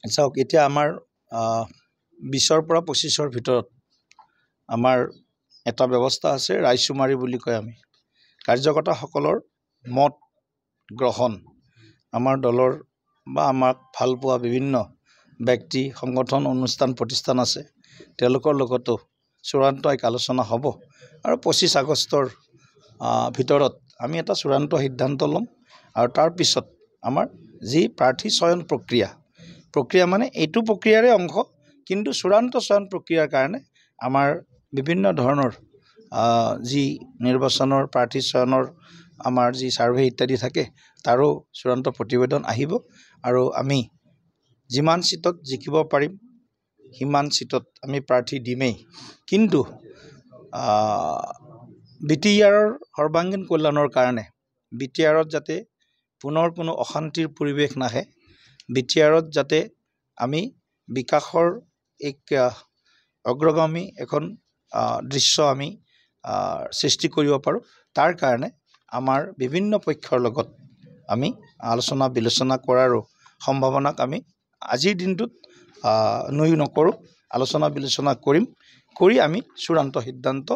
চাওক এতিয়া আমাৰ 20ৰ পৰা 25ৰ ভিতৰত আমাৰ এটা ব্যৱস্থা আছে ৰাইচুমাৰী বুলি কয় আমি কাৰ্যকৰ্তাসকলৰ মত গ্ৰহণ আমাৰ দলৰ বা আমাক ভাল পোৱা বিভিন্ন ব্যক্তি সংগঠন অনুষ্ঠান প্ৰতিষ্ঠান আছে তেওঁলোকৰ লগতো চূড়ান্ত এক আলোচনা হ'ব আৰু 25 আগষ্টৰ ভিতৰত আমি এটা চূড়ান্ত সিদ্ধান্ত ল'ম আৰু তাৰ পিছত আমাৰ যি প্ৰাৰ্থী চয়ন প্ৰক্ৰিয়া মানে এইটো প্ৰক্ৰিয়াৰে অংশ কিন্তু চূড়ান্ত চয়ন প্ৰক্ৰিয়াৰ কাৰণে আমাৰ বিভিন্ন ধৰণৰ যি নিৰ্বাচনৰ প্ৰাৰ্থী চয়নৰ আমাৰ যি সাৰ্ভে ইত্যাদি থাকে তাৰো চূড়ান্ত প্ৰতিবেদন আহিব আৰু আমি যিমান সিটত জিকিব পাৰিম সিমান সিটত আমি প্ৰাৰ্থী দিমেই কিন্তু বিটিআৰৰ সৰ্বাংগীন কল্যাণৰ কাৰণে বিটিআৰত যাতে পুনৰ কোনো অশান্তিৰ পৰিৱেশ নাহে বিটিআৰত যাতে আমি বিকাশৰ এক অগ্ৰগামী এখন দৃশ্য আমি সৃষ্টি কৰিব পাৰোঁ তাৰ কাৰণে আমাৰ বিভিন্ন পক্ষৰ লগত আমি আলোচনা বিলোচনা কৰাৰো সম্ভাৱনাক আমি আজিৰ দিনটোত নকৰোঁ আলোচনা বিলোচনা কৰি আমি চূড়ান্ত সিদ্ধান্ত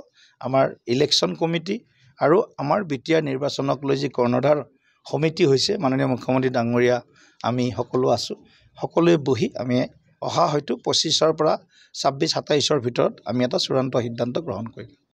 আমাৰ ইলেকশ্যন কমিটি আৰু আমাৰ বিটিআৰ নিৰ্বাচনক লৈ যি কৰ্ণধাৰ সমিতি হৈছে মাননীয় মুখ্যমন্ত্ৰী ডাঙৰীয়া আমি সকলো আছোঁ সকলোৱে বহি আমি অহা হয়তো 25ৰ পৰা 26-27ৰ ভিতৰত আমি এটা চূড়ান্ত সিদ্ধান্ত গ্ৰহণ কৰিম